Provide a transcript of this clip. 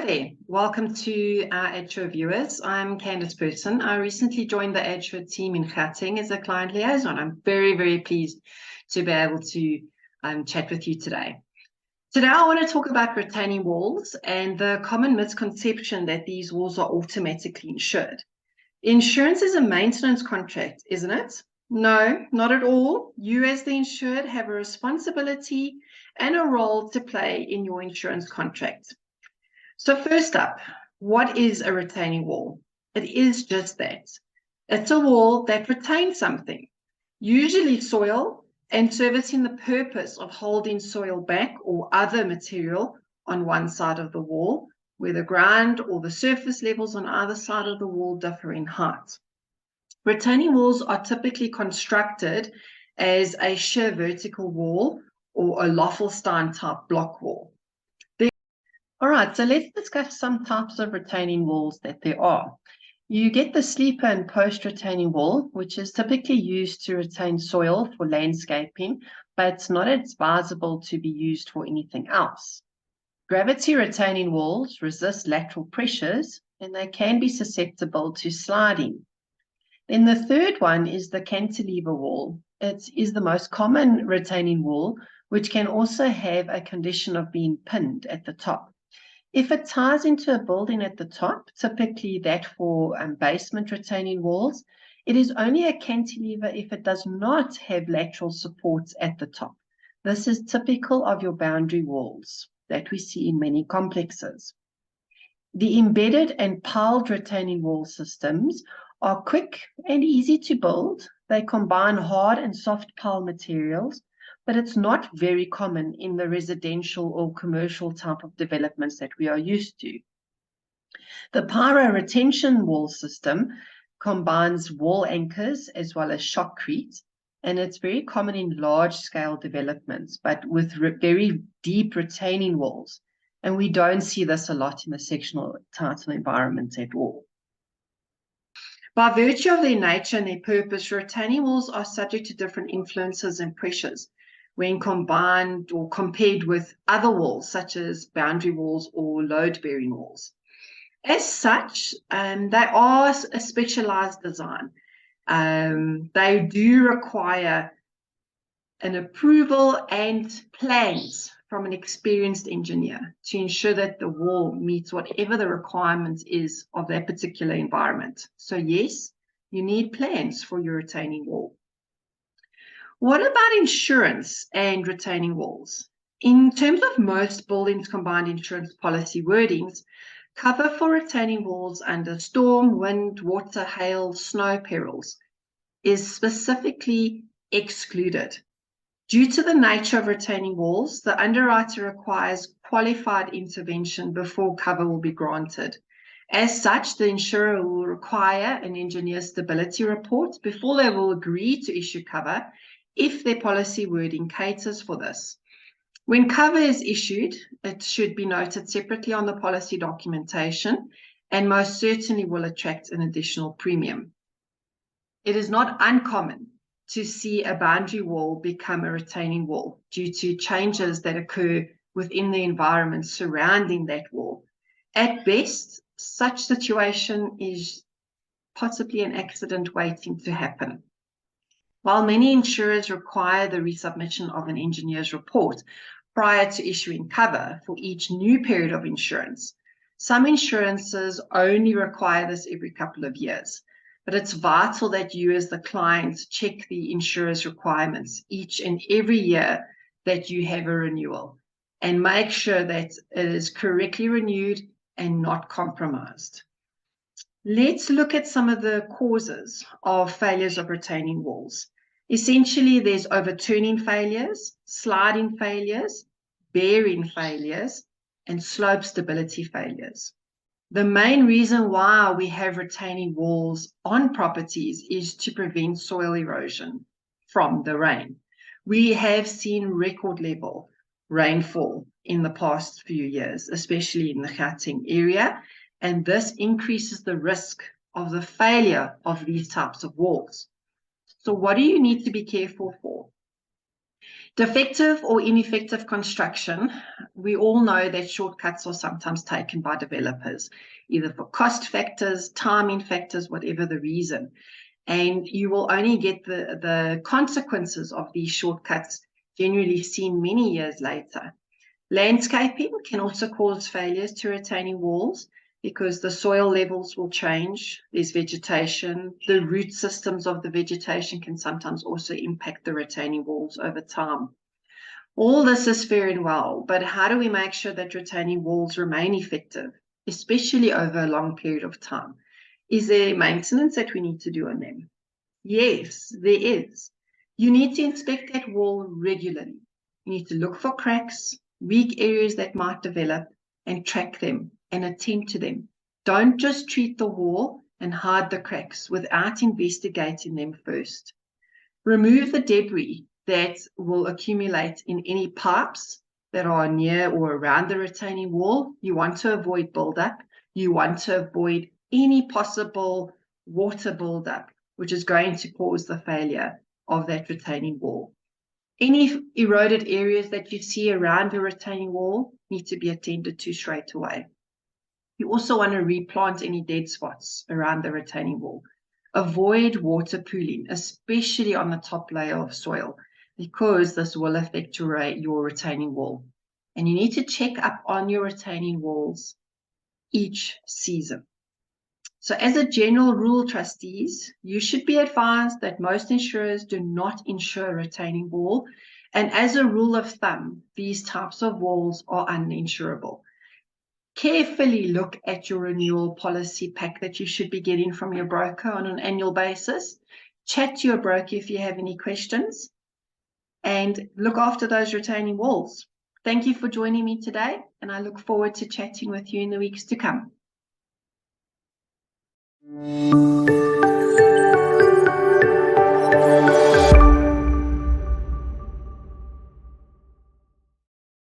Hello there. Welcome to our Addsure viewers. I'm Candice Persson. I recently joined the Addsure team in Gauteng as a client liaison. I'm very, very pleased to be able to chat with you today. Today, I want to talk about retaining walls and the common misconception that these walls are automatically insured. Insurance is a maintenance contract, isn't it? No, not at all. You as the insured have a responsibility and a role to play in your insurance contract. So first up, what is a retaining wall? It is just that. It's a wall that retains something, usually soil, and servicing the purpose of holding soil back or other material on one side of the wall, where the ground or the surface levels on either side of the wall differ in height. Retaining walls are typically constructed as a sheer vertical wall or a Loffelstein type block wall. All right, so let's discuss some types of retaining walls that there are. You get the sleeper and post retaining wall, which is typically used to retain soil for landscaping, but it's not advisable to be used for anything else. Gravity retaining walls resist lateral pressures, and they can be susceptible to sliding. Then the third one is the cantilever wall. It is the most common retaining wall, which can also have a condition of being pinned at the top. If it ties into a building at the top, typically that for basement retaining walls, it is only a cantilever if it does not have lateral supports at the top. This is typical of your boundary walls that we see in many complexes. The embedded and piled retaining wall systems are quick and easy to build. They combine hard and soft pile materials, but it's not very common in the residential or commercial type of developments that we are used to. The pyro retention wall system combines wall anchors as well as shotcrete, and it's very common in large-scale developments, but with very deep retaining walls. And we don't see this a lot in the sectional title environments at all. By virtue of their nature and their purpose, retaining walls are subject to different influences and pressures when combined or compared with other walls, such as boundary walls or load-bearing walls. As such, they are a specialized design. They do require an approval and plans from an experienced engineer to ensure that the wall meets whatever the requirements is of that particular environment. So yes, you need plans for your retaining wall. What about insurance and retaining walls? In terms of most buildings combined insurance policy wordings, cover for retaining walls under storm, wind, water, hail, snow perils is specifically excluded. Due to the nature of retaining walls, the underwriter requires qualified intervention before cover will be granted. As such, the insurer will require an engineer stability report before they will agree to issue cover if their policy wording caters for this. When cover is issued, it should be noted separately on the policy documentation and most certainly will attract an additional premium. It is not uncommon to see a boundary wall become a retaining wall due to changes that occur within the environment surrounding that wall. At best, such situation is possibly an accident waiting to happen. While many insurers require the resubmission of an engineer's report prior to issuing cover for each new period of insurance, some insurances only require this every couple of years. But it's vital that you as the client check the insurer's requirements each and every year that you have a renewal and make sure that it is correctly renewed and not compromised. Let's look at some of the causes of failures of retaining walls. Essentially, there's overturning failures, sliding failures, bearing failures, and slope stability failures. The main reason why we have retaining walls on properties is to prevent soil erosion from the rain. We have seen record level rainfall in the past few years, especially in the Gauteng area, and this increases the risk of the failure of these types of walls. So what do you need to be careful for? Defective or ineffective construction. We all know that shortcuts are sometimes taken by developers, either for cost factors, timing factors, whatever the reason. And you will only get the consequences of these shortcuts generally seen many years later. Landscaping can also cause failures to retaining walls because the soil levels will change. There's vegetation. The root systems of the vegetation can sometimes also impact the retaining walls over time. All this is fair and well, but how do we make sure that retaining walls remain effective, especially over a long period of time? Is there maintenance that we need to do on them? Yes, there is. You need to inspect that wall regularly. You need to look for cracks, weak areas that might develop, and track them and attend to them. Don't just treat the wall and hide the cracks without investigating them first. Remove the debris that will accumulate in any pipes that are near or around the retaining wall. You want to avoid buildup. You want to avoid any possible water buildup, which is going to cause the failure of that retaining wall. Any eroded areas that you see around the retaining wall need to be attended to straight away. You also want to replant any dead spots around the retaining wall. Avoid water pooling, especially on the top layer of soil, because this will affect your retaining wall. And you need to check up on your retaining walls each season. So as a general rule, trustees, you should be advised that most insurers do not insure a retaining wall. And as a rule of thumb, these types of walls are uninsurable. Carefully look at your renewal policy pack that you should be getting from your broker on an annual basis. Chat to your broker if you have any questions, and look after those retaining walls. Thank you for joining me today, and I look forward to chatting with you in the weeks to come.